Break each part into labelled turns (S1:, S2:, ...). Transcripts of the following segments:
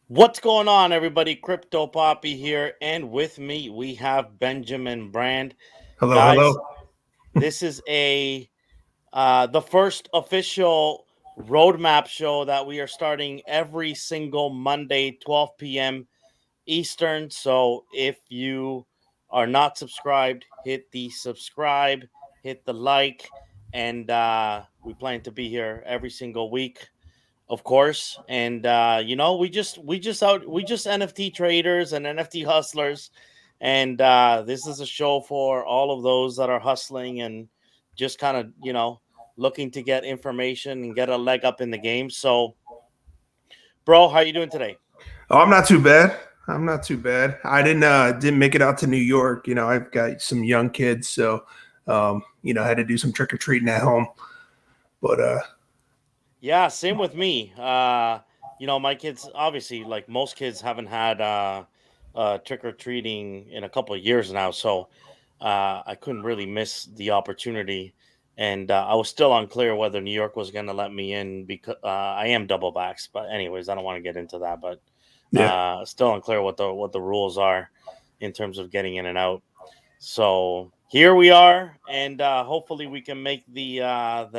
S1: What's going on, everybody? CryptoPapi here, and with me we have BenjaminBrand.
S2: Hello,
S1: Guys,
S2: hello.
S1: this is a the first official roadmap show that we are starting every single Monday, 12 p.m. Eastern. So if you are not subscribed, hit the subscribe, hit the like, and we plan to be here every single week, of course. And we just NFT traders and NFT hustlers, and this is a show for all of those that are hustling and just kind of looking to get information and get a leg up in the game. So, bro, how you doing today?
S2: Oh, I'm not too bad. I'm not too bad. I didn't make it out to New York. I've got some young kids, so I had to do some trick or treating at home. But
S1: Yeah, same with me. My kids, obviously, like most kids, haven't had trick or treating in a couple of years now, so I couldn't really miss the opportunity. And I was still unclear whether New York was going to let me in because I am double vaxxed. But anyways, I don't want to get into that. But
S2: yeah,
S1: still unclear what the rules are in terms of getting in and out. So here we are, and hopefully we can make the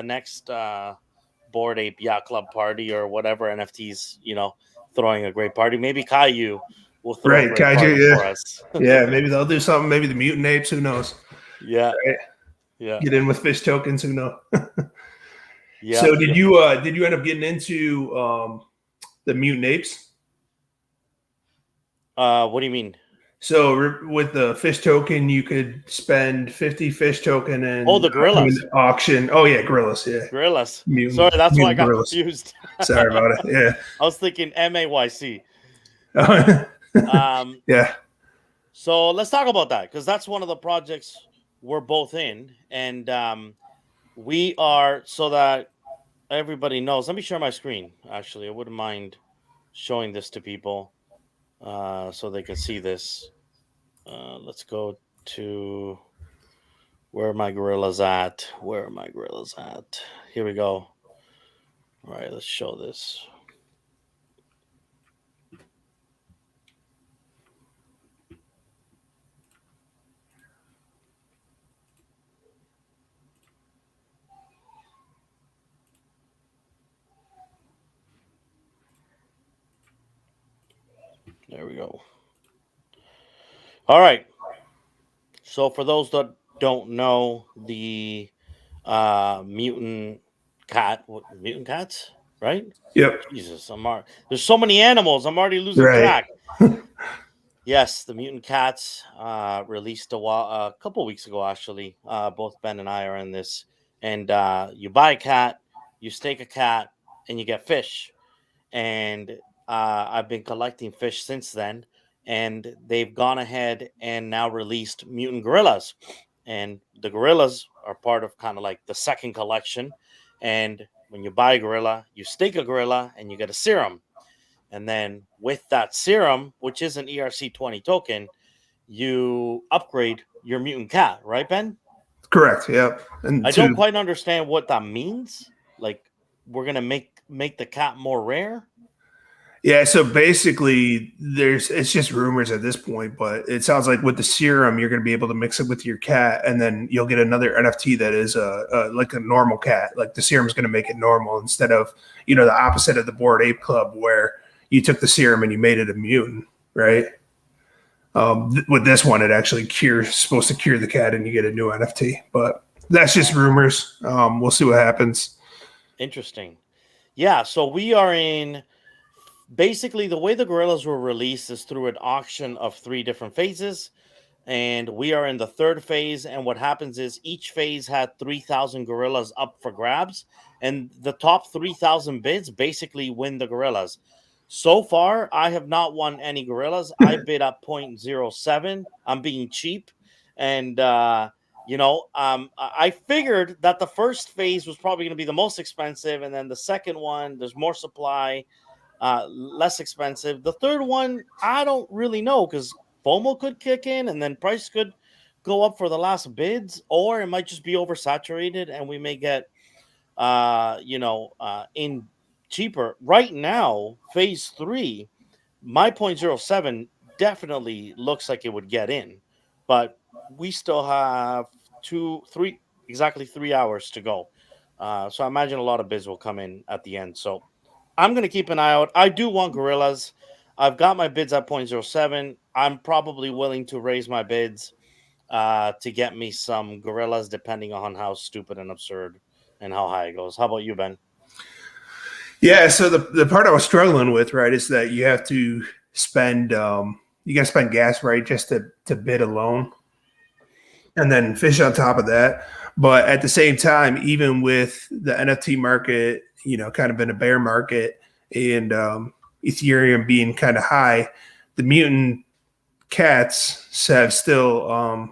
S1: next Board Ape Yacht Club party or whatever NFTs, throwing a great party. Maybe Caillou will throw a
S2: right,
S1: great
S2: Kaiju.
S1: party
S2: Yeah,
S1: for us.
S2: yeah. Maybe they'll do something. Maybe the mutant apes. Who knows?
S1: Yeah,
S2: Right?
S1: yeah,
S2: Get in with fish tokens. Who knows?
S1: yeah,
S2: So
S1: yeah.
S2: did you end up getting into the mutant apes?
S1: What do you mean?
S2: So with the fish token, you could spend 50 fish token
S1: Oh,
S2: and
S1: the
S2: come in
S1: gorillas,
S2: auction. Oh yeah, gorillas. Yeah,
S1: gorillas. Sorry,
S2: mutant
S1: that's why I
S2: mutant
S1: got
S2: gorillas.
S1: confused.
S2: Sorry about it. Yeah.
S1: I was thinking MAYC. Um,
S2: Yeah.
S1: so let's talk about that because that's one of the projects we're both in, and we are so that everybody knows. Let me share my screen. Actually, I wouldn't mind showing this to people so they can see this. Let's go to where are my gorillas at? Where are my gorillas at? Here we go. All right, let's show this. There we go. All right. So for those that don't know, the mutant mutant cats, right?
S2: Yep.
S1: Jesus, there's so many animals. I'm already losing
S2: Right.
S1: track. Yes, the mutant cats released a couple weeks ago. Actually, both Ben and I are in this, and you buy a cat, you stake a cat, and you get fish. And I've been collecting fish since then, and they've gone ahead and now released mutant gorillas, and the gorillas are part of kind of like the second collection. And when you buy a gorilla, you stake a gorilla, and you get a serum. And then with that serum, which is an ERC20 token, you upgrade your mutant cat, right, Ben?
S2: Correct. Yep. And
S1: I don't
S2: to
S1: quite understand what that means. Like, we're gonna make the cat more rare.
S2: yeah, so basically there's it's just rumors at this point, but it sounds like with the serum you're going to be able to mix it with your cat and then you'll get another NFT that is like a normal cat. Like the serum is going to make it normal instead of, the opposite of the Bored Ape Club where you took the serum and you made it a mutant, right? With this one, it actually cures, supposed to cure the cat, and you get a new NFT. But that's just rumors. We'll see what happens.
S1: Interesting. Yeah, so we are in basically the way the gorillas were released is through an auction of three different phases. And we are in the third phase. And what happens is each phase had 3,000 gorillas up for grabs. And the top 3,000 bids basically win the gorillas. So far, I have not won any gorillas. I bid up 0.07. I'm being cheap. And, I figured that the first phase was probably going to be the most expensive. And then the second one, there's more supply, less expensive. The third one, I don't really know because FOMO could kick in and then price could go up for the last bids, or it might just be oversaturated and we may get in cheaper. Right now, phase three, my point zero 0.07 definitely looks like it would get in, but we still have exactly 3 hours to go. So I imagine a lot of bids will come in at the end. So I'm going to keep an eye out. I do want gorillas. I've got my bids at point zero 0.07. I'm probably willing to raise my bids to get me some gorillas, depending on how stupid and absurd and how high it goes. How about you, Ben?
S2: Yeah, so the part I was struggling with, right, is that you have to spend you got to spend gas, right, just to bid alone, and then fish on top of that. But at the same time, even with the NFT market, kind of in a bear market, and Ethereum being kind of high, the mutant cats have still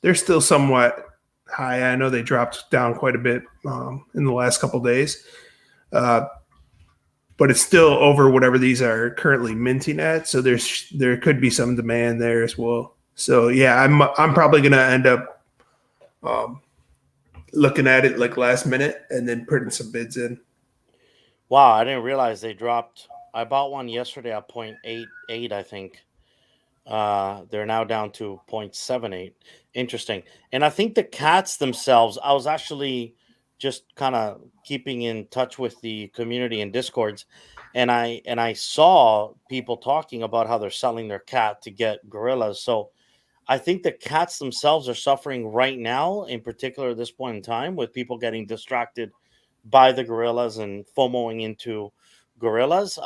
S2: they're still somewhat high. I know they dropped down quite a bit in the last couple of days. Uh, but it's still over whatever these are currently minting at. So there could be some demand there as well. So yeah, I'm probably gonna end up um, looking at it like last minute and then putting some bids in.
S1: Wow, I didn't realize they dropped. I bought one yesterday at 0.88, I think. They're now down to 0.78. Interesting. And I think the cats themselves, I was actually just kind of keeping in touch with the community in Discords, and I saw people talking about how they're selling their cat to get gorillas. So I think the cats themselves are suffering right now, in particular at this point in time, with people getting distracted by the gorillas and FOMOing into gorillas.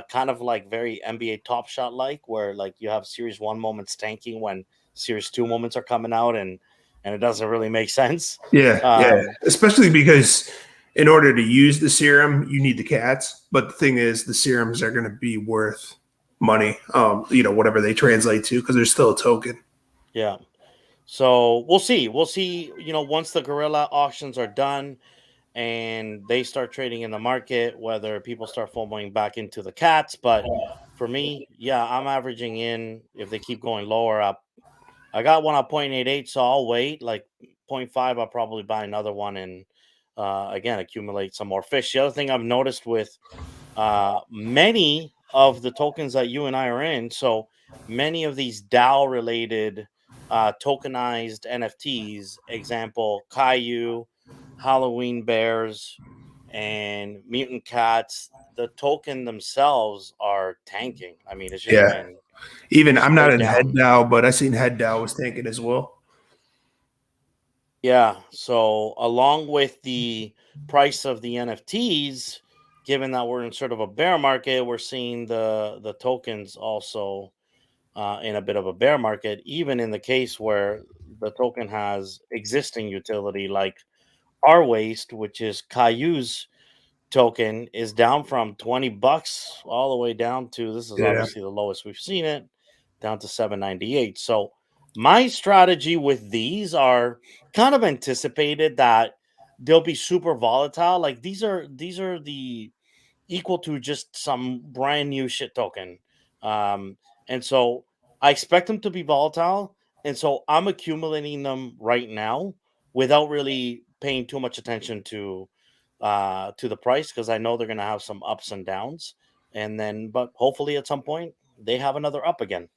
S1: Kind of like very NBA Top Shot like, where like you have Series One moments tanking when Series Two moments are coming out, and it doesn't really make sense.
S2: Yeah, yeah.
S1: Um,
S2: Especially because in order to use the serum, you need the cats. But the thing is, the serums are going to be worth money. Whatever they translate to, because there's still a token.
S1: yeah. So we'll see. We'll see. Once the gorilla auctions are done and they start trading in the market, whether people start following back into the cats. But for me, yeah, I'm averaging in if they keep going lower up. I got one at 0.88, so I'll wait. Like 0.5, I'll probably buy another one and again accumulate some more fish. The other thing I've noticed with many of the tokens that you and I are in, so many of these DAO related tokenized NFTs, example Caillou, Halloween bears, and mutant cats, the token themselves are tanking. I mean, it's just
S2: Yeah.
S1: been
S2: Even I'm not
S1: straight
S2: in head
S1: down.
S2: DAO, but I seen head DAO was tanking as well.
S1: Yeah. So along with the price of the NFTs, given that we're in sort of a bear market, we're seeing the tokens also in a bit of a bear market, even in the case where the token has existing utility like our waste, which is Caillou's token, is down from $20 all the way down to, this is
S2: Yeah.
S1: obviously the lowest we've seen it, down to 798. So my strategy with these are kind of anticipated that they'll be super volatile. Like these are the equal to just some brand new shit token. Um, and so I expect them to be volatile. And so I'm accumulating them right now without really paying too much attention to the price because I know they're gonna have some ups and downs. And then but hopefully at some point they have another up again.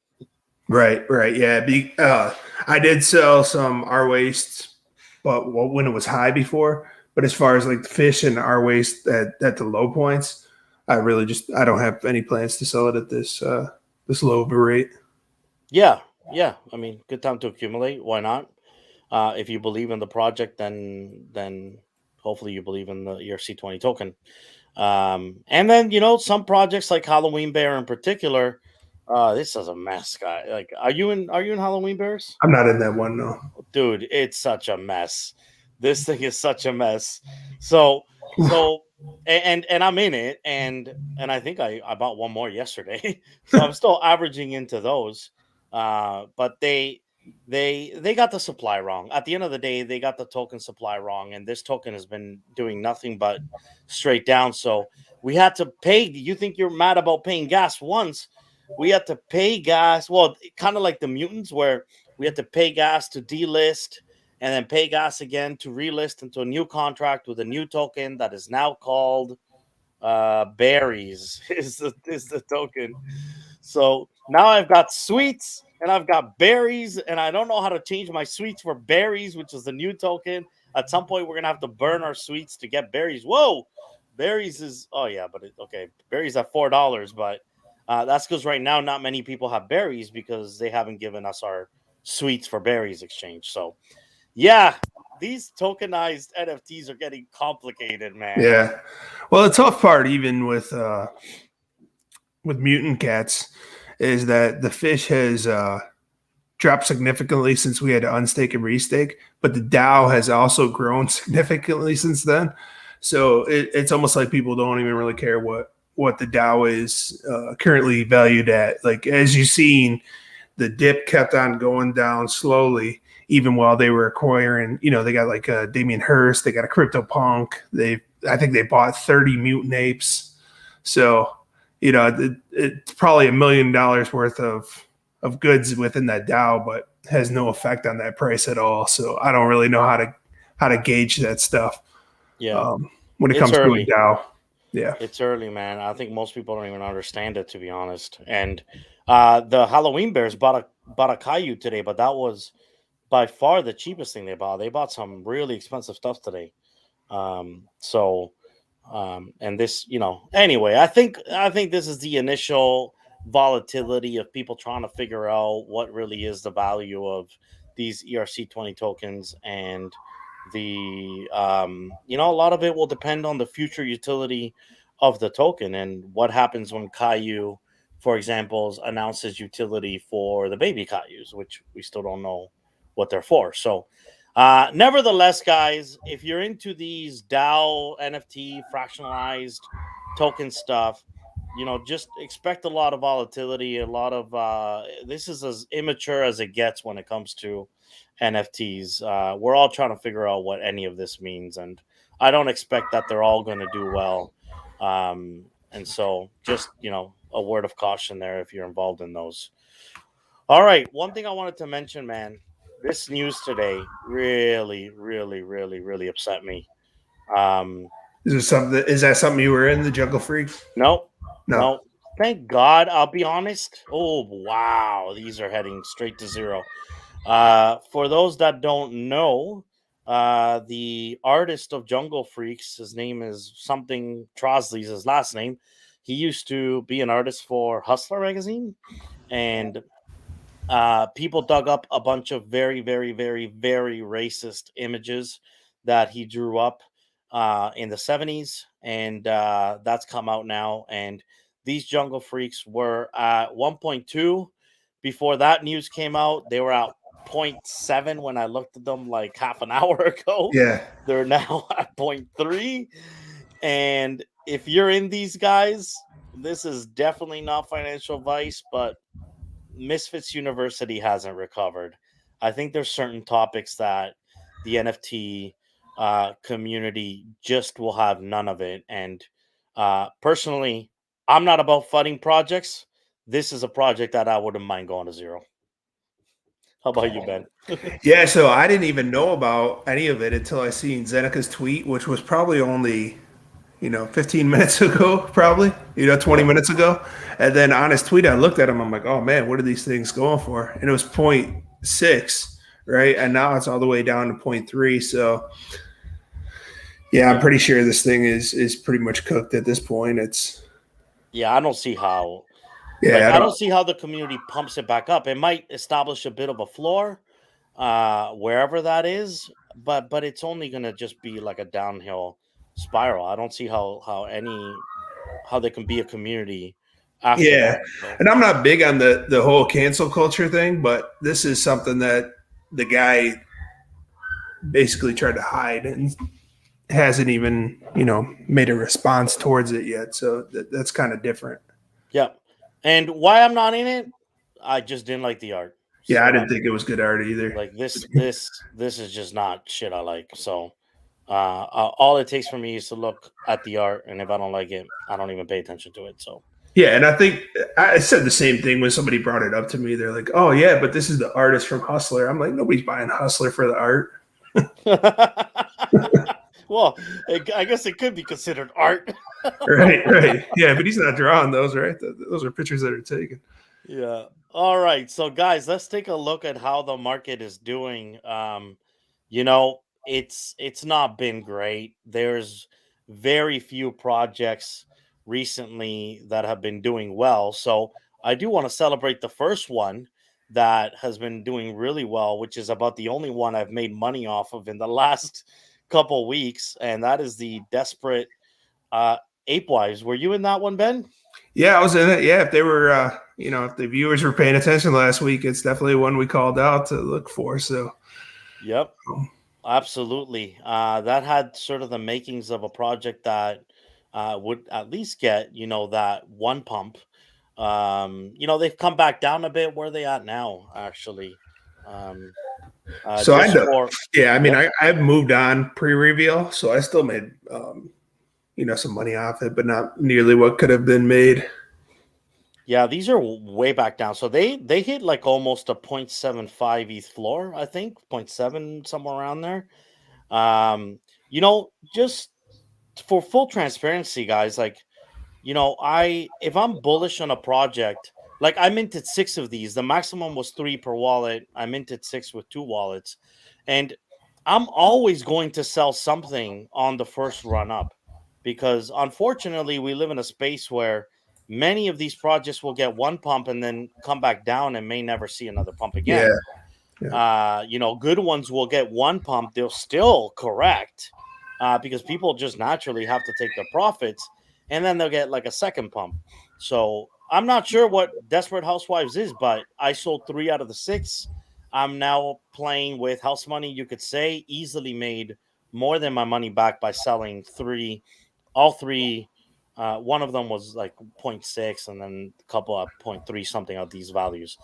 S2: Right, right. Yeah. I did sell some our waste, but when it was high before. But as far as like the fish and our waste at the low points, I don't have any plans to sell it at this low of a rate.
S1: Yeah, yeah. I mean, good time to accumulate. Why not? If you believe in the project, then hopefully you believe in the ERC20 token. And then some projects like Halloween Bear in particular. This is a mess, guy. Like, are you in Halloween Bears?
S2: I'm not in that one, no.
S1: Dude, it's such a mess. This thing is such a mess. So so and I'm in it, and I think I bought one more yesterday. So I'm still averaging into those. But they got the supply wrong. At the end of the day, they got the token supply wrong, and this token has been doing nothing but straight down. So we had to pay. You think you're mad about paying gas once? We had to pay gas. Well, kind of like the mutants, where we had to pay gas to delist and then pay gas again to relist into a new contract with a new token that is now called berries is the token. So now I've got sweets and I've got berries, and I don't know how to change my sweets for berries, which is the new token. At some point, we're gonna have to burn our sweets to get berries. Whoa, berries is yeah, but okay, berries at $4, but that's because right now not many people have berries because they haven't given us our sweets for berries exchange. So yeah, these tokenized NFTs are getting complicated, man.
S2: Yeah. Well, the tough part, even with mutant cats, is that the fish has dropped significantly since we had to unstake and restake, but the DAO has also grown significantly since then. So it's almost like people don't even really care what the DAO is currently valued at. Like as you've seen, the dip kept on going down slowly, even while they were acquiring. You know, they got like Damien Hirst, they got a CryptoPunk. I think they bought 30 mutant apes. So you know, it's probably $1 million worth of goods within that DAO, but has no effect on that price at all. So I don't really know how to gauge that stuff
S1: Yeah,
S2: when it
S1: it's
S2: comes to a
S1: early.
S2: DAO. Yeah,
S1: It's early, man. I think most people don't even understand it, to be honest. And the Halloween Bears bought a Caillou today, but that was by far the cheapest thing they bought. They bought some really expensive stuff today. So and this, anyway, I think this is the initial volatility of people trying to figure out what really is the value of these ERC20 tokens, and a lot of it will depend on the future utility of the token and what happens when Caillou, for example, announces utility for the baby Cailloux, which we still don't know what they're for. So nevertheless, guys, if you're into these DAO, NFT, fractionalized token stuff, just expect a lot of volatility, a lot of this is as immature as it gets when it comes to NFTs. We're all trying to figure out what any of this means, and I don't expect that they're all going to do well. And so just, a word of caution there if you're involved in those. All right. One thing I wanted to mention, man, this news today really, really, really, really upset me. Um,
S2: is that something you were in, the Jungle Freak?
S1: no,
S2: No.
S1: no. Thank God. I'll be honest. Oh, wow. These are heading straight to zero. For those that don't know, the artist of Jungle Freaks, his name is something Trosley's his last name. He used to be an artist for Hustler magazine, and people dug up a bunch of very, very, very, very racist images that he drew up in the 70s, and that's come out now. And these Jungle Freaks were at 1.2 before that news came out. They were at 0.7 when I looked at them like half an hour ago.
S2: Yeah.
S1: They're now at 0.3. And if you're in these guys, this is definitely not financial advice, but Misfits University hasn't recovered. I think there's certain topics that the NFT community just will have none of it. And personally, I'm not about funding projects. This is a project that I wouldn't mind going to zero. How about you, Ben?
S2: Yeah, so I didn't even know about any of it until I seen Zenica's tweet, which was probably only 15 minutes ago, probably, 20
S1: Yeah.
S2: minutes ago. And then on his tweet, I looked at him. I'm like, oh man, what are these things going for? And it was 0.6, right? And now it's all the way down to 0.3. So yeah, I'm pretty sure this thing is pretty much cooked at this point.
S1: I don't see how. Like,
S2: Yeah, I
S1: I don't
S2: don't.
S1: see how the community pumps it back up. It might establish a bit of a floor, wherever that is, but it's only gonna just be like a downhill spiral. I don't see how they can be a community after
S2: Yeah,
S1: that. So
S2: and I'm not big on the whole cancel culture thing, but this is something that the guy basically tried to hide and hasn't even made a response towards it yet. So that's kind of different.
S1: yeah, and why I'm not in it, I just didn't like the art.
S2: Yeah, I
S1: Straight
S2: didn't
S1: up,
S2: think it was good art either.
S1: like this is just not shit I like. So all it takes for me is to look at the art, and if I don't like it, I don't even pay attention to it. So
S2: Yeah, and I think I said the same thing when somebody brought it up to me. They're like, "Oh yeah, but this is the artist from Hustler." I'm like, nobody's buying Hustler for the art.
S1: well, Well, I guess it could be considered art.
S2: Right, right. Yeah, but he's not drawing those, right? Those are pictures that are taken.
S1: Yeah. All right. So guys, let's take a look at how the market is doing. It's not been great. There's very few projects recently that have been doing well. So I do want to celebrate the first one that has been doing really well, which is about the only one I've made money off of in the last couple weeks, and that is the Desperate uh Ape Wives. Were you in that one, Ben?
S2: Yeah, I was in it. Yeah, if they were, if the viewers were paying attention last week, it's definitely one we called out to look for. So,
S1: Yep.
S2: um,
S1: Absolutely. That had sort of the makings of a project that would at least get, that one pump. They've come back down a bit. Where are they at now, actually? Um,
S2: so I
S1: just
S2: know.
S1: for,
S2: Yeah, I mean,
S1: yep.
S2: I've moved on pre-reveal, so I still made, some money off it, but not nearly what could have been made.
S1: Yeah, these are way back down. So they hit like almost a 0.75 ETH floor, I think, point 0.7, somewhere around there. Just for full transparency, guys, like, I if I'm bullish on a project, like I minted six of these. The maximum was three per wallet. I minted six with two wallets, and I'm always going to sell something on the first run up because unfortunately we live in a space where many of these projects will get one pump and then come back down and may never see another pump
S2: Yeah,
S1: again.
S2: yeah,
S1: Good ones will get one pump, they'll still correct because people just naturally have to take their profits, and then they'll get like a second pump. So I'm not sure what Desperate Housewives is, but I sold three out of the six. I'm now playing with house money, you could say, easily made more than my money back by selling three, all three. One of them was like zero point 0.6, and then a couple of 0.3 something of these values.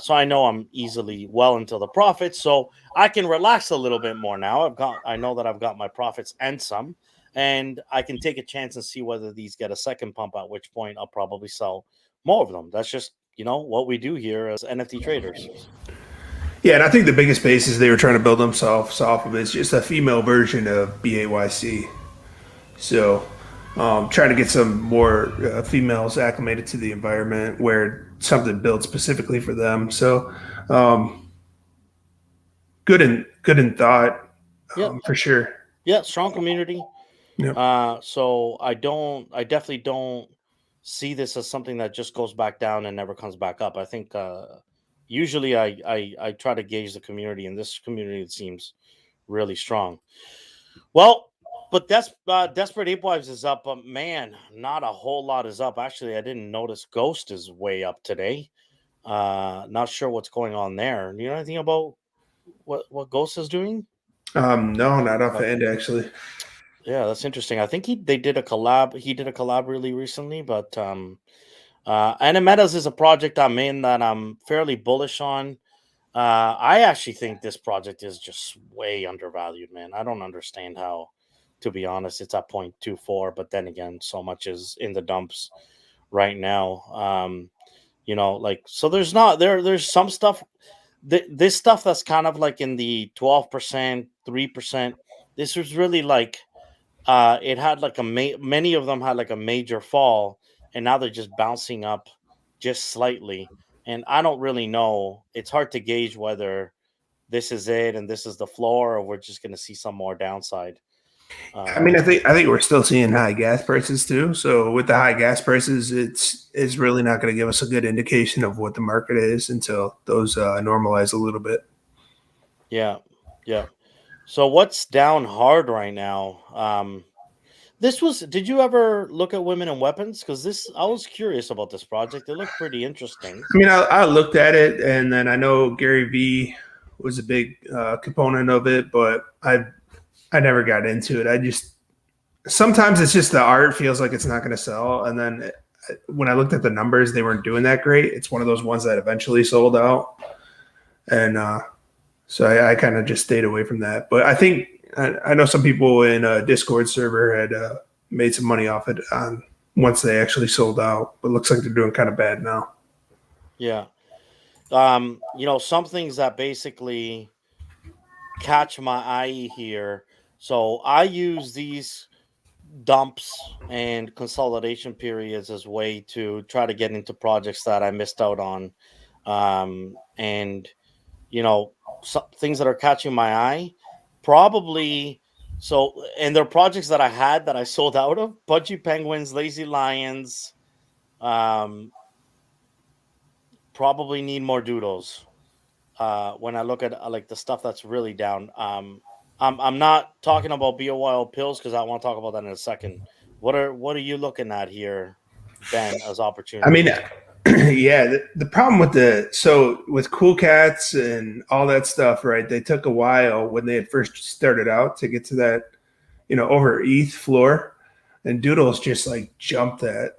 S1: So I know I'm easily well into the profits, so I can relax a little bit more now. I know that I've got my profits and some, and I can take a chance and see whether these get a second pump. At which point, I'll probably sell more of them. That's just what we do here as NFT traders.
S2: yeah. And I think the biggest basis they were trying to build themselves off of is just a female version of BAYC. So, trying to get some more females acclimated to the environment where something built specifically for them. So, um, good in thought,
S1: Yep,
S2: for sure.
S1: yeah, strong community.
S2: Yep.
S1: So I definitely don't see this as something that just goes back down and never comes back up. I think usually I try to gauge the community, and this community it seems really strong. Well, but Desperate Ape Wives is up, but man, not a whole lot is up. Actually, I didn't notice Ghost is way up today. Not sure what's going on there. Do you know anything about what Ghost is doing?
S2: No, not
S1: Uh,
S2: offhand actually.
S1: Yeah, that's interesting. I think they did a collab. He did a collab really recently, but Animetas is a project I'm in that I'm fairly bullish on. I actually think this project is just way undervalued, man. I don't understand how, to be honest, it's at 0.24, but then again, so much is in the dumps right now. Like, so there's not there's some stuff, this stuff that's kind of like in the 12%, 3%. This was really like it had like many of them had like a major fall, and now they're just bouncing up just slightly. And I don't really know. It's hard to gauge whether this is it and this is the floor, or we're just going to see some more downside.
S2: I mean, I
S1: Um,
S2: think I think we're still seeing high gas prices too. So with the high gas prices, it's really not going to give us a good indication of what the market is until those normalize a little bit.
S1: yeah, yeah. So what's down hard right now? This was. Did you ever look at Women and Weapons? Because this, I was curious about this project. It looked pretty interesting.
S2: I mean, I looked at it, and then I know Gary Vee was a big component of it, but I never got into it. I just sometimes it's just the art feels like it's not going to sell, and then when I looked at the numbers, they weren't doing that great. It's one of those ones that eventually sold out, and so I kind of just stayed away from that. But I think I know some people in a Discord server had made some money off it on once they actually sold out, but looks like they're doing kind of bad now.
S1: Yeah. Some things that basically catch my eye here. So I use these dumps and consolidation periods as way to try to get into projects that I missed out on. And things that are catching my eye, probably. So, and they're projects that I had that I sold out of: Pudgy Penguins, Lazy Lions. Um, Probably need more doodles. When I look at like the stuff that's really down. I'm not talking about BOYO pills because I want to talk about that in a second. What are you looking at here, Ben, as
S2: I mean,
S1: opportunities?
S2: yeah, the problem with with Cool Cats and all that stuff, right? They took a while when they had first started out to get to that, over ETH floor, and Doodles just like jumped that.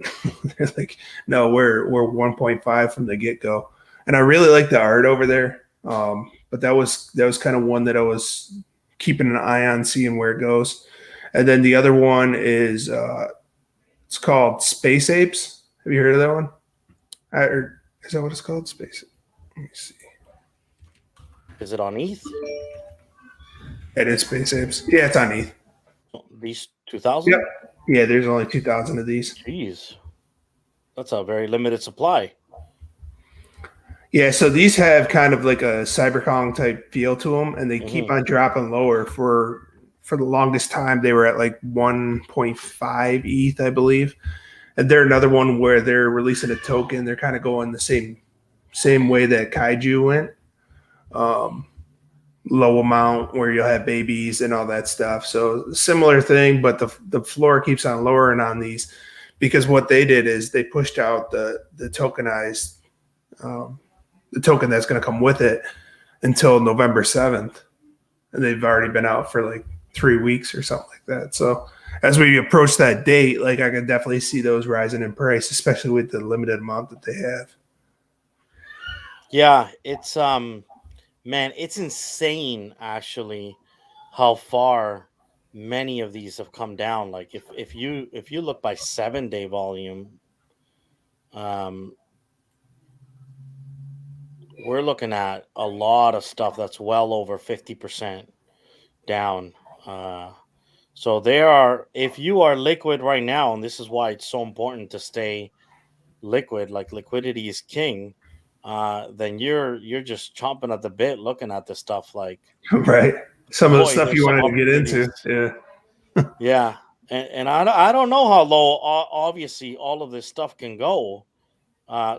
S2: They're like, no, we're 1.5 from the get go, and I really like the art over there. But that was kind of one that I was keeping an eye on, seeing where it goes. And then the other one is it's called Space Apes. Have you heard of that one? Or is that what it's called? Space. Let me see.
S1: Is it on ETH?
S2: It is Space Apes. Yeah, it's on ETH.
S1: These
S2: Yep.
S1: 2,000?
S2: Yeah, there's only 2,000 of these.
S1: Jeez, that's a very limited supply.
S2: Yeah, so these have kind of like a cyberkong type feel to them, and they keep
S1: Hmm.
S2: on dropping lower for the longest time. They were at like 1.5 ETH, I believe, and they're another one where they're releasing a token. They're kind of going the same way that Kaiju went. Um, Low amount where you'll have babies and all that stuff. So similar thing, but the floor keeps on lowering on these because what they did is they pushed out the tokenized um, the token that's going to come with it until November 7th, and they've already been out for like 3 weeks or something like that. So as we approach that date, like I can definitely see those rising in price, especially with the limited amount that they have.
S1: Yeah, it's man, it's insane actually how far many of these have come down. Like if you look by 7-day volume, um, we're looking at a lot of stuff that's well over 50% down. Uh, so there are, if you are liquid right now, and this is why it's so important to stay liquid, like liquidity is king. Then you're just chomping at the bit, looking at this stuff like,
S2: Right. Some of the
S1: boy,
S2: stuff
S1: there's
S2: you
S1: some
S2: wanted to get
S1: opportunities.
S2: into. Yeah.
S1: Yeah, and I don't know how low, obviously, all of this stuff can go.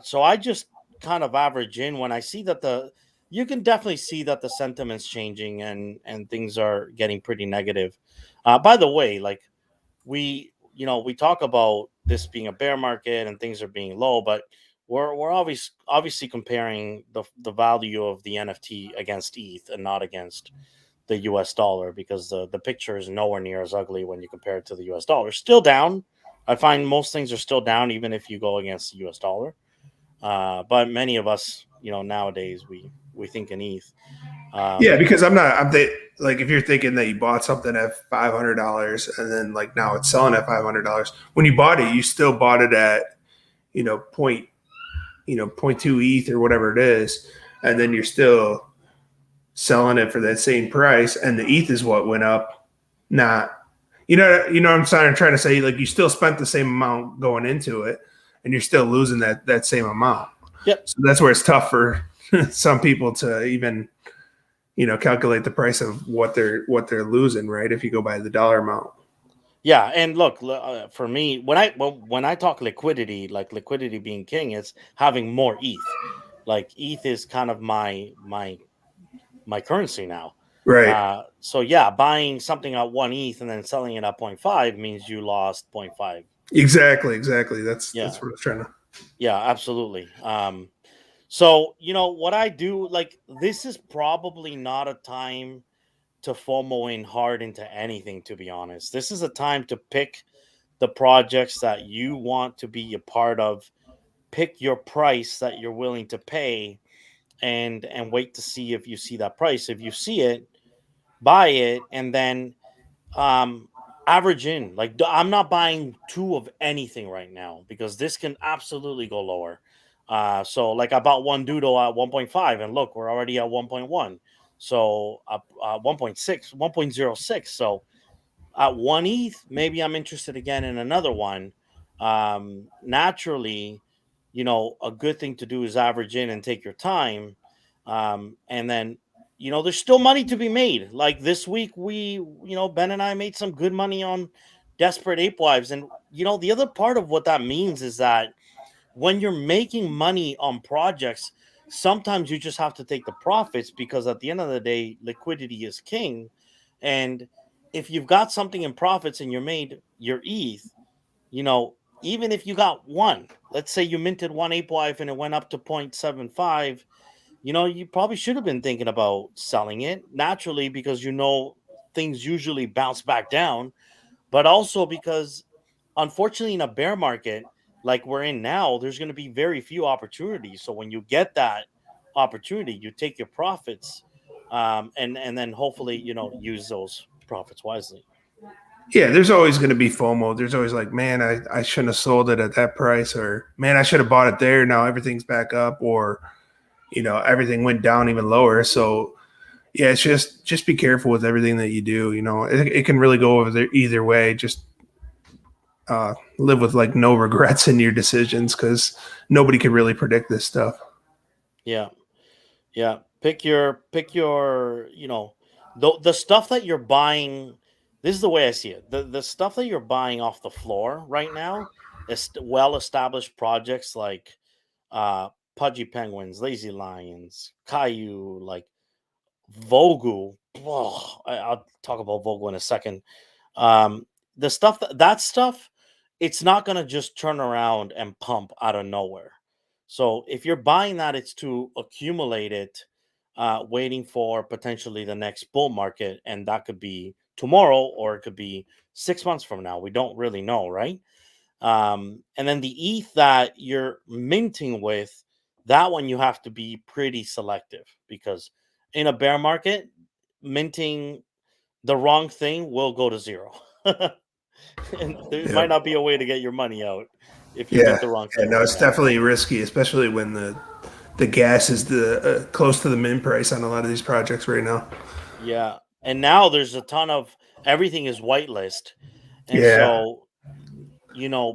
S1: So I just kind of average in when I see that you can definitely see that the sentiment's changing and things are getting pretty negative. By the way, like we talk about this being a bear market and things are being low, but we're obviously comparing the value of the NFT against ETH and not against the US dollar, because the picture is nowhere near as ugly when you compare it to the US dollar. Still down. I find most things are still down even if you go against the US dollar. But many of us, nowadays we think in ETH.
S2: Yeah,
S1: Um,
S2: because like if you're thinking that you bought something at $500 and then like now it's selling at $500, when you bought it, you still bought it at point point two ETH or whatever it is, and then you're still selling it for that same price, and the ETH is what went up, not what I'm trying to say, like you still spent the same amount going into it, and you're still losing that same amount.
S1: yep.
S2: So that's where it's tough for some people to even calculate the price of what they're losing, right? If you go by the dollar amount.
S1: Yeah, and look, for me, when I talk liquidity, like liquidity being king, it's having more ETH. Like ETH is kind of my currency now.
S2: Right.
S1: So yeah, buying something at 1 ETH and then selling it at point 0.5 means you lost point 0.5.
S2: Exactly. That's
S1: Yeah,
S2: what I was trying to.
S1: yeah, absolutely. So what I do, like, this is probably not a time to FOMO in hard into anything, to be honest. This is a time to pick the projects that you want to be a part of, pick your price that you're willing to pay, and wait to see if you see that price. If you see it, buy it, and then um average in. Like, I'm not buying two of anything right now because this can absolutely go lower. So like I bought one doodle at 1.5, and look, we're already at 1.1. So 1.6, 1.06. So at one ETH, maybe I'm interested again in another one. Naturally, a good thing to do is average in and take your time. And then, there's still money to be made. Like this week, Ben and I made some good money on Desperate Ape Wives. And, the other part of what that means is that when you're making money on projects, sometimes you just have to take the profits because at the end of the day, liquidity is king. And if you've got something in profits and you're made your ETH, even if you got one, let's say you minted one ape wife and it went up to 0.75, you probably should have been thinking about selling it naturally because things usually bounce back down, but also because unfortunately in a bear market like we're in now, there's going to be very few opportunities. So when you get that opportunity, you take your profits, and then hopefully use those profits wisely.
S2: Yeah, there's always going to be FOMO. There's always like, man, I shouldn't have sold it at that price, or man, I should have bought it there. Now everything's back up, or everything went down even lower. So yeah, it's just be careful with everything that you do. It can really go either way. Just live with like no regrets in your decisions because nobody can really predict this stuff.
S1: Yeah. Yeah, pick your the stuff that you're buying. This is the way I see it. The stuff that you're buying off the floor right now is well established projects like Pudgy Penguins, Lazy Lions, Caillou, like Vogel. Oh, I'll talk about Vogel in a second. The stuff that stuff, it's not gonna just turn around and pump out of nowhere. So if you're buying that, it's to accumulate it, waiting for potentially the next bull market, and that could be tomorrow or it could be 6 months from now. We don't really know, right? And then the ETH that you're minting with, that one you have to be pretty selective because in a bear market, minting the wrong thing will go to zero. And there
S2: Yeah,
S1: might not be a way to get your money out if you mint
S2: yeah,
S1: the wrong
S2: yeah.
S1: thing
S2: No,
S1: right
S2: it's
S1: now.
S2: definitely risky, especially when the gas is the close to the min price on a lot of these projects right now.
S1: Yeah. And now there's a ton of everything is whitelist. And
S2: Yeah,
S1: so,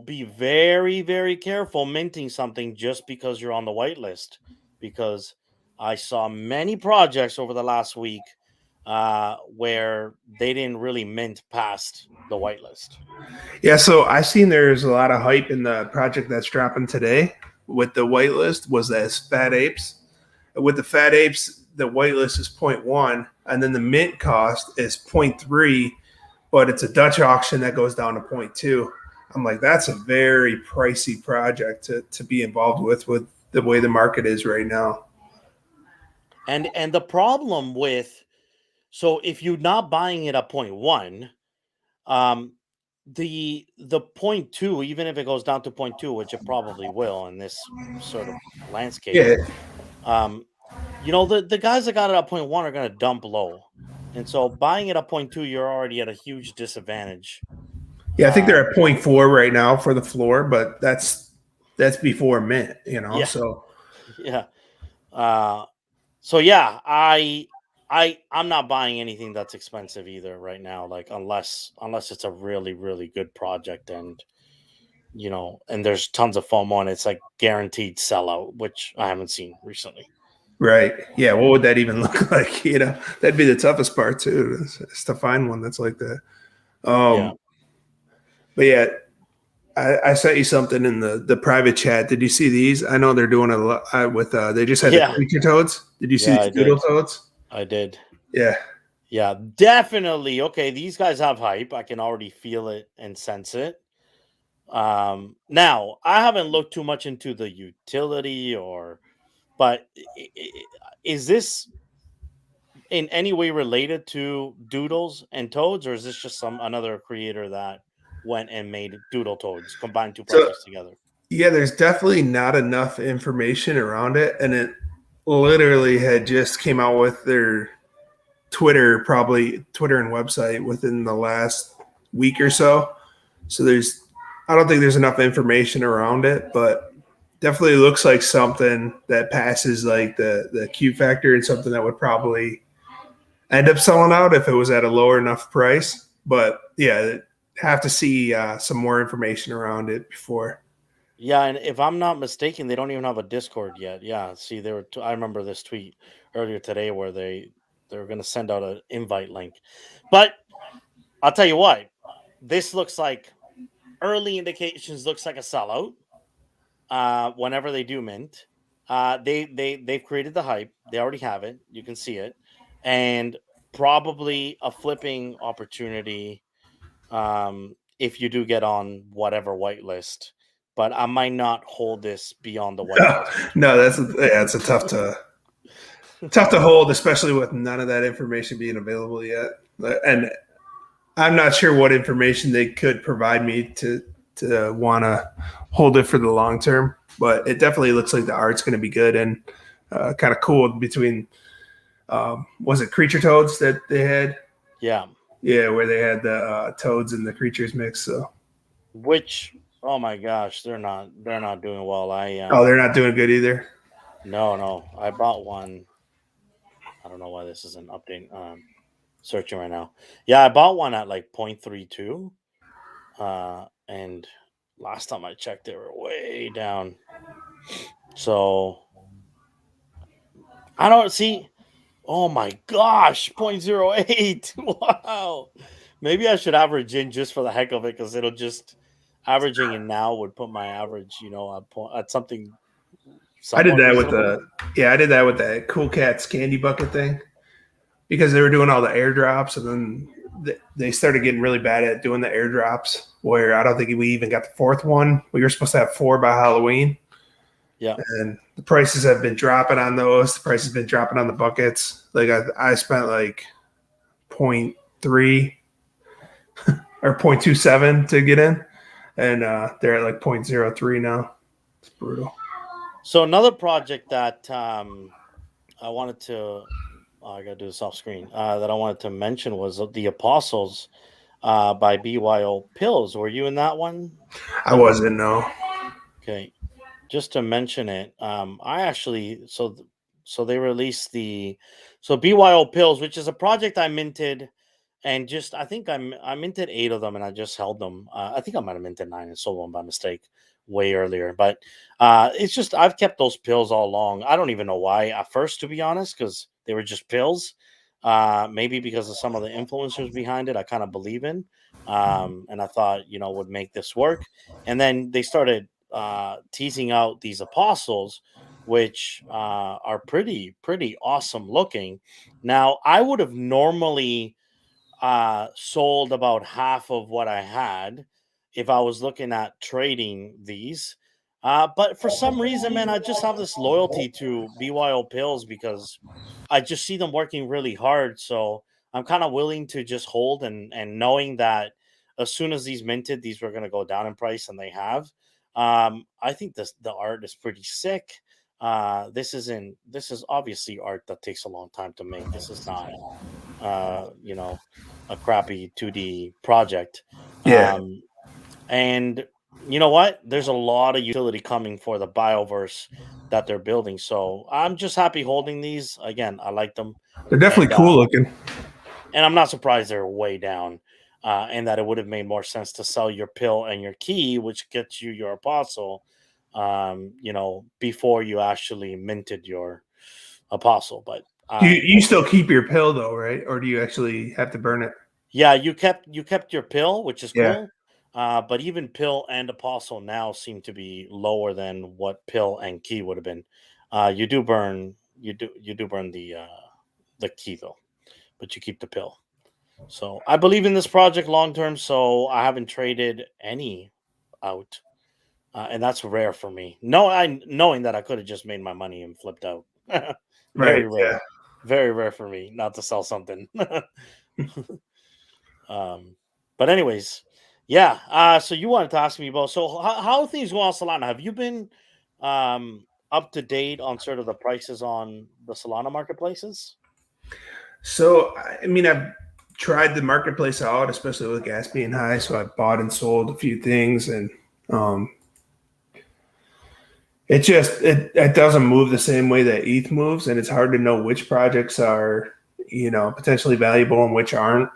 S1: be very, very careful minting something just because you're on the whitelist. Because I saw many projects over the last week where they didn't really mint past the whitelist.
S2: yeah. So I seen there's a lot of hype in the project that's dropping today with the whitelist. Was that Fat Apes? With the Fat Apes, the whitelist is zero point 0.1, and then the mint cost is zero point 0.3, but it's a Dutch auction that goes down to zero point 0.2. I'm like, that's a very pricey project to be involved with the way the market is right now.
S1: And the problem with so if you're not buying it at point one, um the point two, even if it goes down to point two, which it probably will in this sort of landscape,
S2: Yeah,
S1: um, the guys that got it at point one are gonna dump low. And so buying it at point two, you're already at a huge disadvantage.
S2: yeah. I think they're
S1: Um,
S2: at zero point 0.4 right now for the floor, but that's before mint.
S1: yeah,
S2: So
S1: yeah. Uh, so yeah, I'm not buying anything that's expensive either right now, like unless it's a really, really good project and there's tons of FOMO and it's like guaranteed sellout, which I haven't seen recently.
S2: right, yeah. What would that even look like? That'd be the toughest part too, is to find one that's like that.
S1: Yeah.
S2: But yeah, I sent you something in the private chat. Did you see these? I know they're doing a lot with. They just had the
S1: Yeah.
S2: creature toads. Did you see
S1: Yeah,
S2: these
S1: I
S2: doodle
S1: did.
S2: toads?
S1: I did.
S2: Yeah,
S1: Yeah, definitely. Okay, these guys have hype. I can already feel it and sense it. Now I haven't looked too much into the utility but is this in any way related to doodles and toads, or is this just some another creator that went and made doodle toads, combined two
S2: so
S1: projects together?
S2: yeah, there's definitely not enough information around it, and it literally had just came out with their Twitter and website within the last week or so. So I don't think there's enough information around it, but definitely looks like something that passes like the Q factor and something that would probably end up selling out if it was at a lower enough price. But yeah, have to see some more information around it before.
S1: Yeah, and if I'm not mistaken, they don't even have a Discord yet. Yeah, see, they were. I remember this tweet earlier today where they were going to send out an invite link, but I'll tell you what, this looks like early indications looks like a sellout. Whenever they do mint, they've created the hype. They already have it. You can see it, and probably a flipping opportunity if you do get on whatever whitelist. But I might not hold this beyond the whitelist.
S2: No, it's a tough to hold, especially with none of that information being available yet. And I'm not sure what information they could provide me to want to hold it for the long term. But it definitely looks like the art's going to be good and kind of cool between. Was it creature toads that they had?
S1: Yeah.
S2: Yeah, where they had the toads and the creatures mix. So,
S1: Which, oh my gosh, they're not doing well.
S2: oh, they're not doing good either.
S1: No, I bought one. I don't know why this isn't updating. Searching right now. Yeah, I bought one at like 0.32. And last time I checked, they were way down. So I don't see. Oh my gosh, 0.08. Wow. Maybe I should average in just for the heck of it, because it'll just averaging in now would put my average, at something
S2: I did
S1: somewhat
S2: that with
S1: reasonable.
S2: I did that with the Cool Cats candy bucket thing because they were doing all the airdrops, and then they started getting really bad at doing the airdrops. Where I don't think we even got the fourth one. We were supposed to have 4 by Halloween.
S1: Yeah.
S2: And the prices have been dropping on those. The price has been dropping on the buckets. Like I spent like 0.3 or 0.27 to get in, and they're at like 0.03 now. It's brutal.
S1: So another project that I wanted to, I gotta do this off screen, that I wanted to mention was the Apostles by BYO Pills. Were you in that one?
S2: I wasn't, no.
S1: Okay. Just to mention it, I actually so they released so BYO Pills, which is a project I minted, and just I minted 8 of them, and I just held them. I think I might have minted 9 and sold them by mistake way earlier, but it's just I've kept those pills all along. I don't even know why at first, to be honest, because they were just pills. Maybe because of some of the influencers behind it, I kind of believe in, and I thought would make this work, and then they started teasing out these apostles, which are pretty awesome looking. Now, I would have normally sold about half of what I had if I was looking at trading these. But for some reason, man, I just have this loyalty to BYO pills because I just see them working really hard. So I'm kind of willing to just hold, and knowing that as soon as these minted, these were going to go down in price, and they have. I think the art is pretty sick. This is obviously art that takes a long time to make. This is not uh, you know, a crappy 2D project.
S2: Yeah,
S1: And you know what? There's a lot of utility coming for the Bioverse that they're building. So I'm just happy holding these. Again, I like them.
S2: they're definitely
S1: And
S2: cool looking.
S1: I'm not surprised they're way down. And that it would have made more sense to sell your pill and your key, which gets you your apostle, before you actually minted your apostle. But
S2: You still keep your pill though, right? Or do you actually have to burn it?
S1: yeah, you kept your pill, which is
S2: Yeah,
S1: cool. But even pill and apostle now seem to be lower than what pill and key would have been. You do burn the key though, but you keep the pill. So I believe in this project long term. So I haven't traded any out, and that's rare for me. No, knowing that I could have just made my money and flipped out.
S2: right.
S1: Very
S2: Yeah.
S1: rare, very rare for me not to sell something. Um, but anyways, yeah. So you wanted to ask me about how things go on Solana? Have you been up to date on sort of the prices on the Solana marketplaces?
S2: So I mean, I've tried the marketplace out, especially with gas being high. So I bought and sold a few things, and um, it doesn't move the same way that ETH moves, and it's hard to know which projects are potentially valuable and which aren't.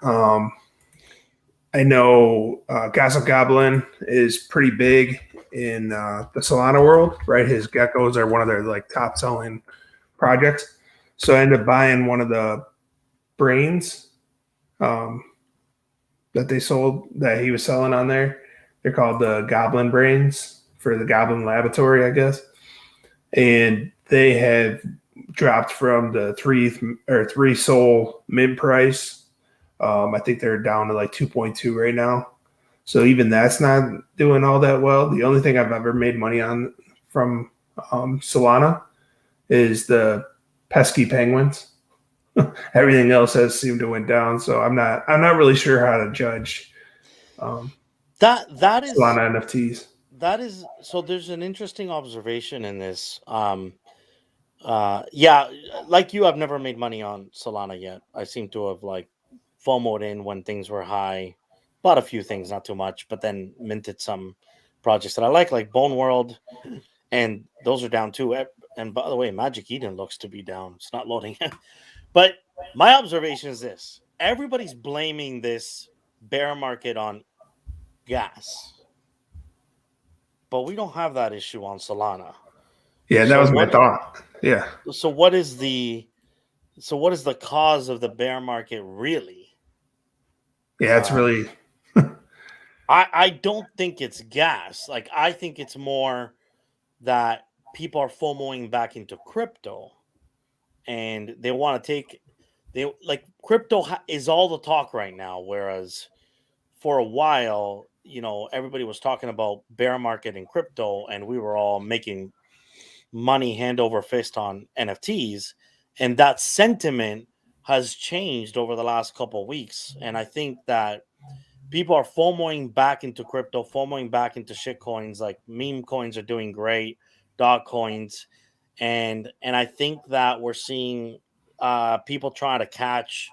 S2: I know Gossip Goblin is pretty big in the Solana world, right? His geckos are one of their like top selling projects. So I ended up buying one of the brains um, that they sold that he was selling on there. They're called the Goblin brains for the Goblin Laboratory, I guess. And they have dropped from the three soul mint price. I think they're down to like 2.2 right now. So even that's not doing all that well. The only thing I've ever made money on from Solana is the pesky penguins. Everything else has seemed to went down. So I'm not really sure how to judge um,
S1: That is
S2: Solana NFTs.
S1: so there's an interesting observation in this. Yeah, like you, I've never made money on Solana yet. I seem to have like FOMO'd in when things were high, bought a few things, not too much, but then minted some projects that I like Bone World, and those are down too. And by the way, Magic Eden looks to be down. It's not loading. But my observation is this: everybody's blaming this bear market on gas, but we don't have that issue on Solana.
S2: Yeah, that
S1: So
S2: was my
S1: what?
S2: thought. Yeah,
S1: So what is the what is the cause of the bear market really?
S2: yeah, it's
S1: Um,
S2: really
S1: I don't think it's gas. Like I think it's more that people are FOMOing back into crypto, and they want to take they like crypto is all the talk right now. Whereas for a while, everybody was talking about bear market in crypto, and we were all making money hand over fist on NFTs, and that sentiment has changed over the last couple of weeks. And I think that people are FOMOing back into crypto, FOMOing back into shit coins. Like meme coins are doing great, dog coins, and I think that we're seeing people trying to catch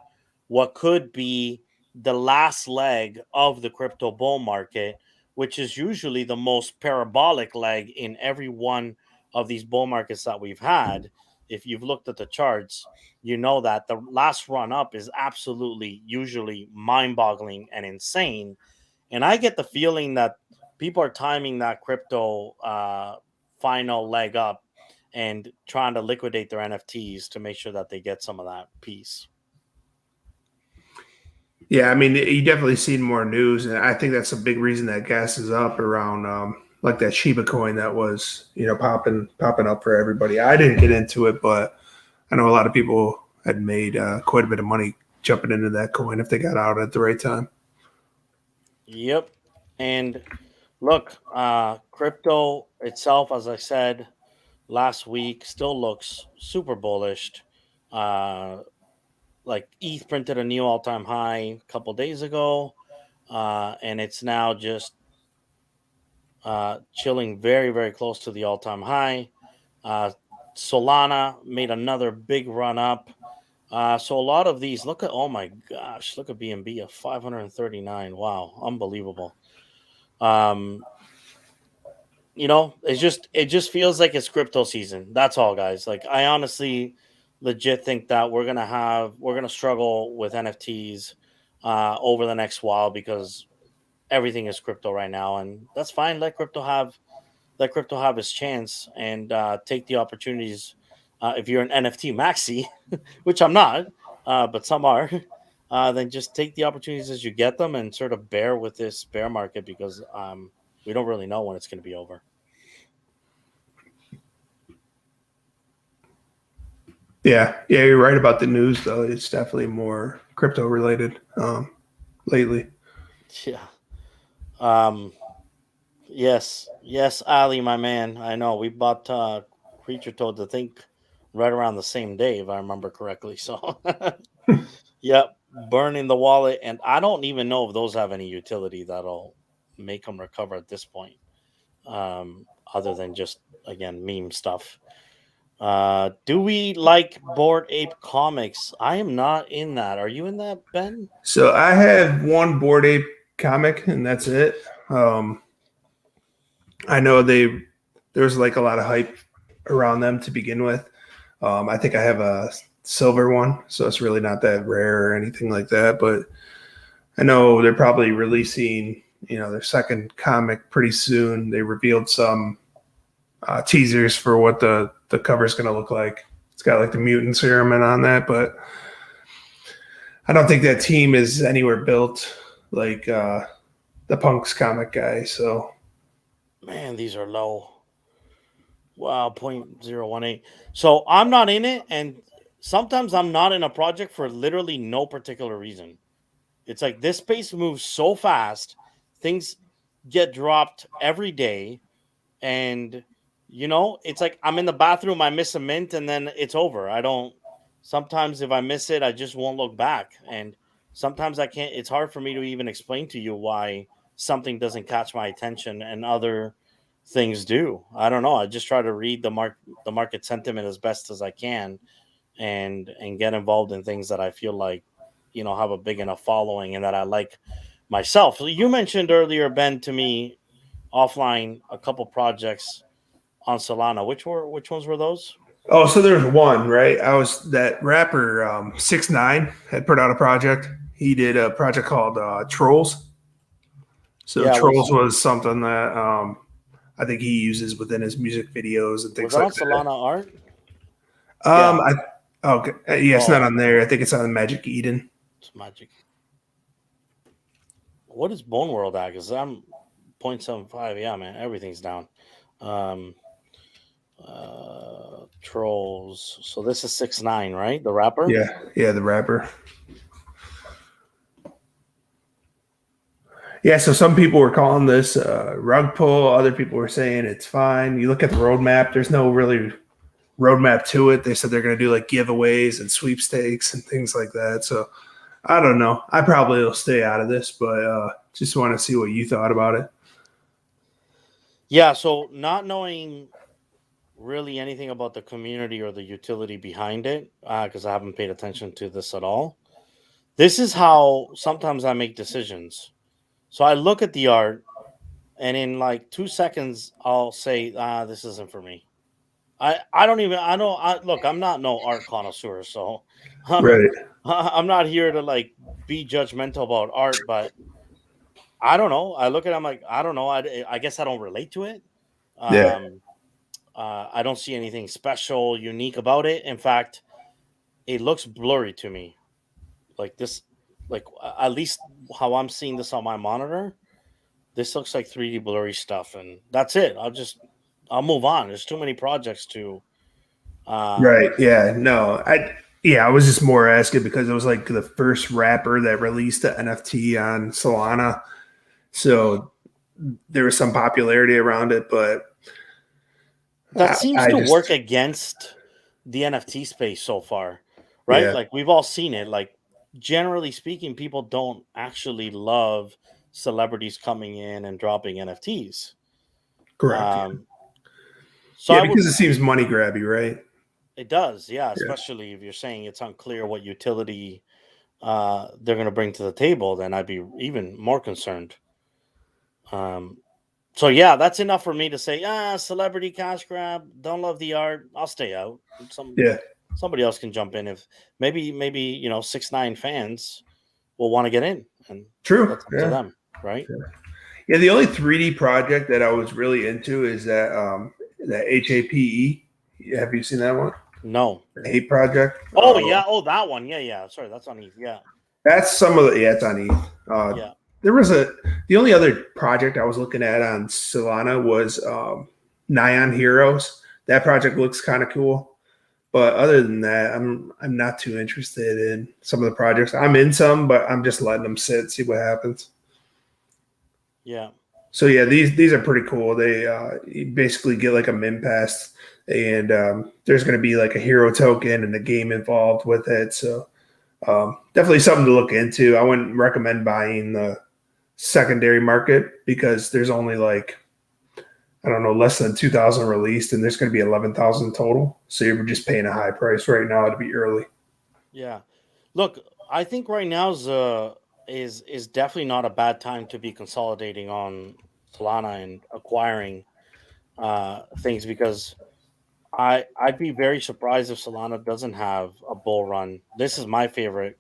S1: what could be the last leg of the crypto bull market, which is usually the most parabolic leg in every one of these bull markets that we've had. If you've looked at the charts, you know that the last run up is absolutely usually mind boggling and insane. And I get the feeling that people are timing that crypto final leg up and trying to liquidate their NFTs to make sure that they get some of that piece.
S2: yeah. I mean, you definitely seen more news, and I think that's a big reason that gas is up around like that Shiba coin that was popping up for everybody. I didn't get into it, but I know a lot of people had made quite a bit of money jumping into that coin if they got out at the right time.
S1: Yep. And look, crypto itself, as I said last week, still looks super bullish. Uh, like ETH printed a new all-time high a couple days ago, and it's now just chilling very, very close to the all-time high. Uh, Solana made another big run up. So a lot of these, look at, oh my gosh, look at BNB at 539. Wow, unbelievable. Um, it just feels like it's crypto season. That's all, guys. Like I honestly legit think that we're gonna struggle with NFTs over the next while because everything is crypto right now, and that's fine. Let crypto have its chance and take the opportunities. If you're an NFT maxi, which I'm not, but some are, then just take the opportunities as you get them and sort of bear with this bear market because we don't really know when it's going to be over.
S2: Yeah, yeah, you're right about the news though. It's definitely more crypto related lately.
S1: Yeah. Um, yes. Yes, Ali, my man. I know we bought Creature Toad to think right around the same day, if I remember correctly. So yep, burning the wallet, and I don't even know if those have any utility that'll make them recover at this point, other than just again meme stuff. Do we like Board Ape Comics? I am not in that. Are you in that, Ben?
S2: So I have one Board Ape comic, and that's it. I know there was like a lot of hype around them to begin with. I think I have a silver one, so it's really not that rare or anything like that. But I know they're probably releasing, their second comic pretty soon. They revealed some teasers for what the cover is going to look like. It's got like the mutant serum on that, but I don't think that team is anywhere built like the Punks comic guy. So
S1: Man, these are low. Wow, 0.018. So I'm not in it, and sometimes I'm not in a project for literally no particular reason. It's like this space moves so fast, things get dropped every day, and it's like I'm in the bathroom, I miss a mint, and then it's over. I don't. Sometimes if I miss it, I just won't look back, and sometimes I can't. It's hard for me to even explain to you why something doesn't catch my attention and other things do. I don't know. I just try to read the market sentiment as best as I can, and get involved in things that I feel like have a big enough following and that I like myself. So you mentioned earlier, Ben, to me offline a couple projects on Solana. Which ones were those?
S2: so there's one, right? I was that rapper 6ix9ine had put out a project. He did a project called Trolls. So
S1: Yeah,
S2: Trolls was something that I think he uses within his music videos and
S1: was
S2: things
S1: that
S2: like
S1: on
S2: that.
S1: Solana Art?
S2: Um,
S1: Yeah.
S2: I okay, yeah, it's not
S1: Oh,
S2: on there. I think it's on Magic Eden.
S1: it's magic. What is Bone World at? Because I'm 0.75. Yeah, man, everything's down. Um, Trolls. So this is 6ix9ine, right? The rapper.
S2: Yeah, the rapper. Yeah, so some people were calling this rug pull. Other people were saying it's fine. You look at the roadmap. There's no really roadmap to it. They said they're going to do like giveaways and sweepstakes and things like that. So I don't know. I probably will stay out of this, but just want to see what you thought about it.
S1: Yeah. So not knowing really anything about the community or the utility behind it, because I haven't paid attention to this at all. This is how sometimes I make decisions. So I look at the art, and in like 2 seconds, I'll say, this isn't for me. I don't even I don't I look, I'm not no art connoisseur, so
S2: Right.
S1: I'm not here to like be judgmental about art, but I don't know. I look at it, I'm like, I don't know. I guess I don't relate to it.
S2: Yeah.
S1: Um I don't see anything special, unique about it. In fact, it looks blurry to me. Like this, like at least how I'm seeing this on my monitor, this looks like 3D blurry stuff, and that's it. I'll move on. There's too many projects to
S2: Right. Yeah. No. I was just more asking because it was like the first rapper that released the NFT on Solana. So there was some popularity around it, but
S1: that seems
S2: I
S1: to work
S2: just
S1: against the NFT space so far, right?
S2: yeah,
S1: Like we've all seen it. Like generally speaking, people don't actually love celebrities coming in and dropping NFTs.
S2: correct.
S1: Um, so
S2: Yeah,
S1: I would.
S2: because it seems money grabby, right?
S1: It does, yeah.
S2: Yeah.
S1: Especially if you're saying it's unclear what utility they're going to bring to the table, then I'd be even more concerned. Um, so yeah, that's enough for me to say, celebrity cash grab. Don't love the art. I'll stay out.
S2: Yeah.
S1: Somebody else can jump in if maybe 6ix9ine fans will want to get in, and
S2: True.
S1: that's up to
S2: Yeah.
S1: them, right?
S2: Yeah. The only 3D project that I was really into is that HAPE. Have you seen that one?
S1: No.
S2: The Hate Project.
S1: Oh yeah. Oh, that one. Yeah, yeah. Sorry, that's on ETH. Yeah,
S2: That's some of the it's on ETH.
S1: yeah,
S2: There was the only other project I was looking at on Solana was Nyan Heroes. That project looks kind of cool, but other than that, I'm not too interested in some of the projects. I'm in some, but I'm just letting them sit, see what happens.
S1: yeah,
S2: So yeah, these are pretty cool. They you basically get like a min pass, and there's going to be like a hero token and a game involved with it. So definitely something to look into. I wouldn't recommend buying the secondary market because there's only like I don't know less than 2,000 released, and there's going to be 11,000 total. So you're just paying a high price right now to be early.
S1: yeah. Look, I think right now is definitely not a bad time to be consolidating on Solana and acquiring things, because I'd be very surprised if Solana doesn't have a bull run. This is my favorite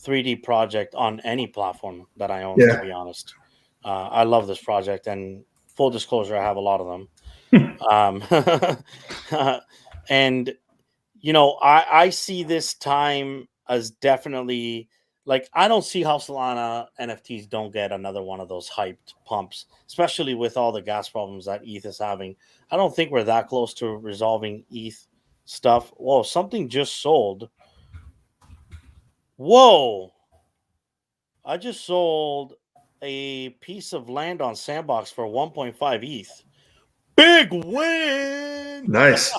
S1: 3D project on any platform that I own, to
S2: Yeah.
S1: be honest. I love this project, and full disclosure, I have a lot of them. And I see this time as definitely, like, I don't see how Solana NFTs don't get another one of those hyped pumps, especially with all the gas problems that ETH is having. I don't think we're that close to resolving ETH stuff. Whoa, something just sold. Whoa, I just sold a piece of land on Sandbox for 1.5 ETH. Big win.
S2: Nice.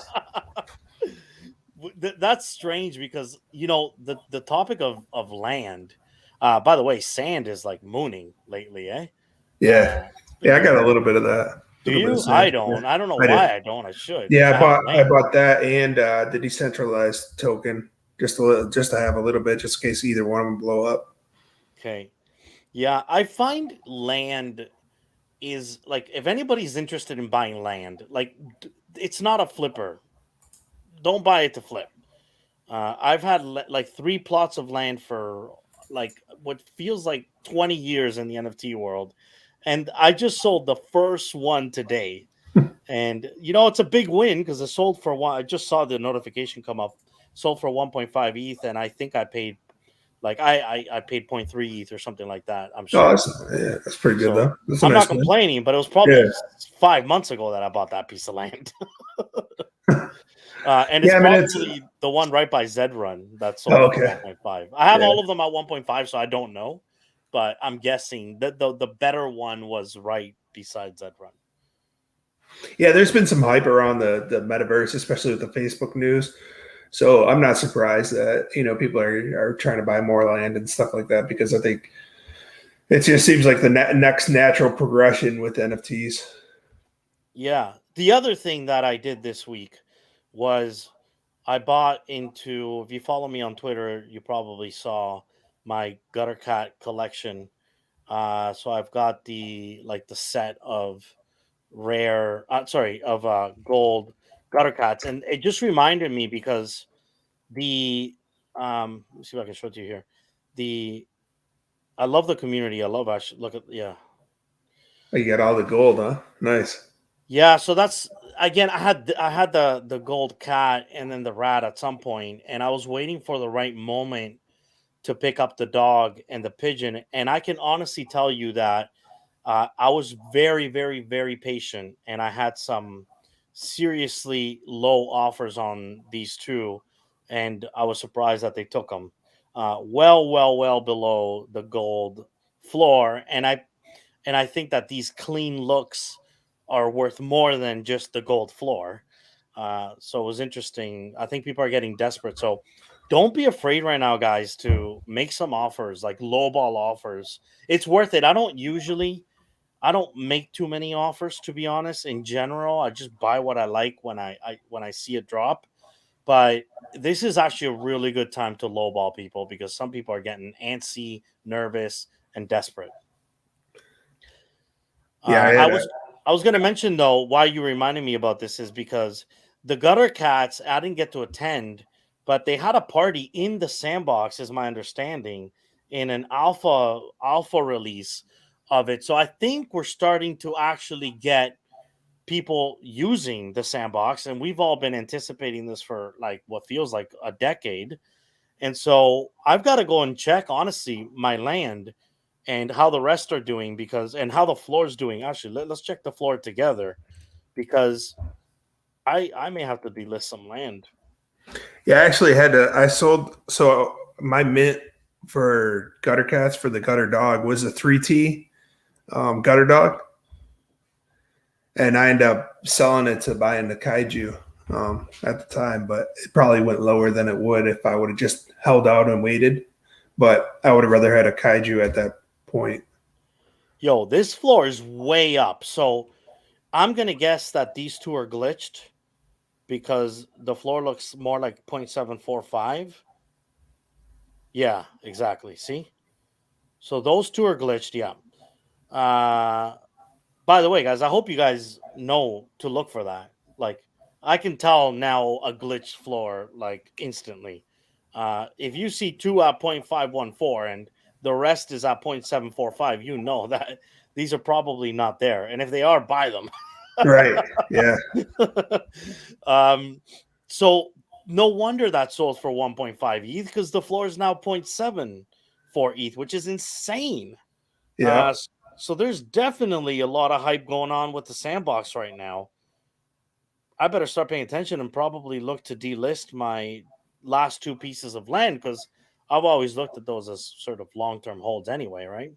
S1: That's strange because the topic of land. By the way, sand is like mooning lately, eh?
S2: Yeah.
S1: It's been
S2: Yeah, I got a
S1: moving.
S2: little bit of that. A
S1: Do
S2: little bit of
S1: you? I
S2: sand. Yeah.
S1: don't. I don't know
S2: I did.
S1: why I don't. I should
S2: Yeah,
S1: because
S2: I
S1: I have
S2: bought I
S1: land.
S2: bought that and the decentralized token just to have a little bit just in case either one of them blow up.
S1: Okay. Yeah, I find land is like, if anybody's interested in buying land, like, it's not a flipper. Don't buy it to flip. I've had like 3 plots of land for like what feels like 20 years in the NFT world. And I just sold the first one today. And it's a big win because it sold for one. I just saw the notification come up. Sold for 1.5 ETH, and I think I paid like I paid point 0.3 ETH or something like that. I'm
S2: Oh,
S1: sure.
S2: that's pretty good
S1: So
S2: though. That's a
S1: I'm not
S2: nice one.
S1: complaining, but it was
S2: Yeah.
S1: probably 5 months ago that I bought that piece of land. And it's
S2: Yeah, I mean it's
S1: probably the one right by Zed Run that sold
S2: oh,
S1: for
S2: okay.
S1: 1.5. I have
S2: Yeah.
S1: all of them at 1.5, so I don't know, but I'm guessing that the better one was right beside Zed Run.
S2: Yeah, there's been some hype around the metaverse, especially with the Facebook news. So I'm not surprised that people are trying to buy more land and stuff like that because I think it just seems like the next natural progression with NFTs.
S1: Yeah. The other thing that I did this week was I bought into, if you follow me on Twitter, you probably saw my Gutter Cat collection. So I've got the set of rare, sorry, of gold Gutter Cats, and it just reminded me because the let me see if I can show it to you here. The I love the community. I love actually look at, yeah.
S2: Oh, you got all the gold, huh? Nice.
S1: Yeah, so that's, again, I had the gold cat and then the rat at some point, and I was waiting for the right moment to pick up the dog and the pigeon, and I can honestly tell you that I was very, very, very patient, and I had some seriously low offers on these two, and I was surprised that they took them. Well, well, well below the gold floor, and I think that these clean looks are worth more than just the gold floor. So it was interesting. I think people are getting desperate. So don't be afraid right now, guys, to make some offers, like lowball offers. It's worth it. I don't make too many offers, to be honest. In general, I just buy what I like when I see it drop. But this is actually a really good time to lowball people because some people are getting antsy, nervous, and desperate.
S2: Yeah, I
S1: I
S2: had a
S1: was I was going to mention though why you reminded me about this is because the Gutter Cats, I didn't get to attend, but they had a party in the sandbox, is my understanding, in an alpha release of it. So I think we're starting to actually get people using the sandbox, and we've all been anticipating this for like what feels like a decade. And so I've got to go and check, honestly, my land and how the rest are doing, because and how the floor is doing. Actually, let's check the floor together because I may have to delist some land.
S2: yeah, I actually had to I sold so my mint for gutter cats for the gutter dog was a 3T gutter dog. And I ended up selling it to buying the kaiju at the time, but it probably went lower than it would if I would have just held out and waited. But I would have rather had a kaiju at that point.
S1: Yo, this floor is way up. So I'm gonna guess that these two are glitched because the floor looks more like 0.745. Yeah, exactly. See? So those two are glitched, yeah. Uh by the way, guys, I hope you guys know to look for that. Like, I can tell now a glitched floor like instantly. If you see two at 0.514 and the rest is at 0.745, you know that these are probably not there. And if they are, buy them.
S2: Right. Yeah.
S1: So no wonder that sold for 1.5 ETH, because the floor is now 0.7 for ETH, which is insane.
S2: Yeah.
S1: So there's definitely a lot of hype going on with the sandbox right now. I better start paying attention and probably look to delist my last two pieces of land, because I've always looked at those as sort of long-term holds anyway, right?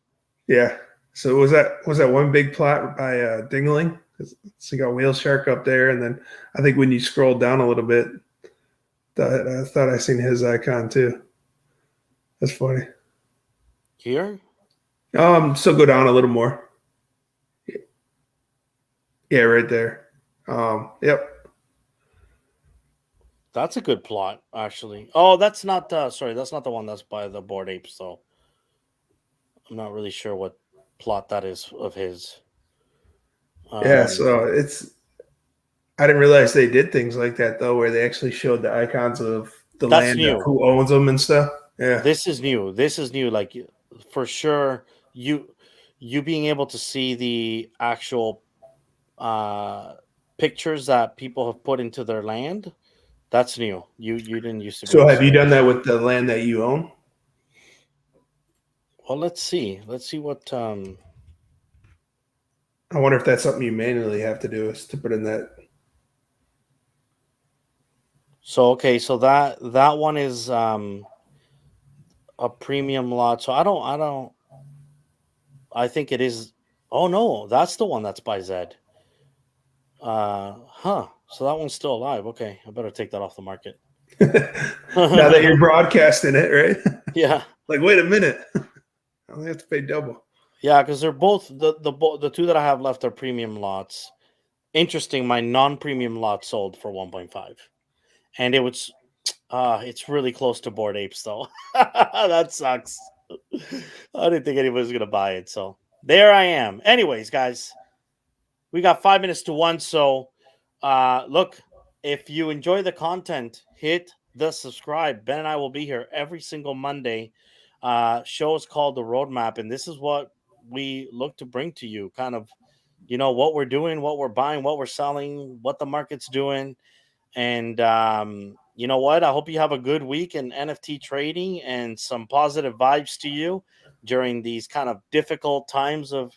S2: Yeah. So was that one big plot by Dingling? So you got Whale Shark up there, and then I think when you scroll down a little bit, I thought I seen his icon too. That's funny.
S1: Here?
S2: So go down a little more. Yeah, right there. Yep.
S1: That's a good plot, actually. Oh, that's not sorry, that's not the one that's by the Bored Apes, so I'm not really sure what plot that is of his.
S2: Yeah. So I didn't realize they did things like that though, where they actually showed the icons of the
S1: That's
S2: land,
S1: new.
S2: who owns them and stuff. Yeah.
S1: This is new. This is new. Like, for sure, you being able to see the actual pictures that people have put into their land. That's new. You didn't used to be
S2: So
S1: able to
S2: have
S1: see
S2: you
S1: that.
S2: done that with the land that you own?
S1: Well, let's see. Let's see what
S2: I wonder if that's something you manually have to do, is to put in that.
S1: so okay, so that one is a premium lot. So I think it is. Oh no, that's the one that's by Zed. So that one's still alive. Okay, I better take that off the market.
S2: Now that you're broadcasting it, right?
S1: Yeah.
S2: Like, wait a minute. I only have to pay double.
S1: Yeah, because they're both the two that I have left are premium lots. Interesting, my non-premium lot sold for 1.5. And it's really close to Bored Apes though. That sucks. I didn't think anybody was gonna buy it, so there I am. Anyways, guys, we got 5 minutes to one. So look, if you enjoy the content, hit the subscribe. Ben and I will be here every single Monday. Show is called The Roadmap, and this is what we look to bring to you, kind of, what we're doing, what we're buying, what we're selling, what the market's doing. And you know what? I hope you have a good week in NFT trading and some positive vibes to you during these kind of difficult times of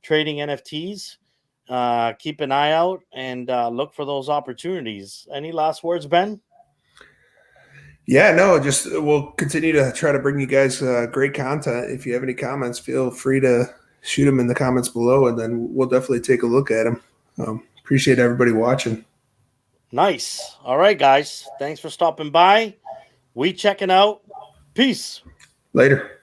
S1: trading NFTs. Keep an eye out and look for those opportunities. Any last words, Ben?
S2: Yeah, no, just we'll continue to try to bring you guys great content. If you have any comments, feel free to shoot them in the comments below, and then we'll definitely take a look at them. Appreciate everybody watching.
S1: Nice. All right, guys. Thanks for stopping by. We checking out. Peace.
S2: Later.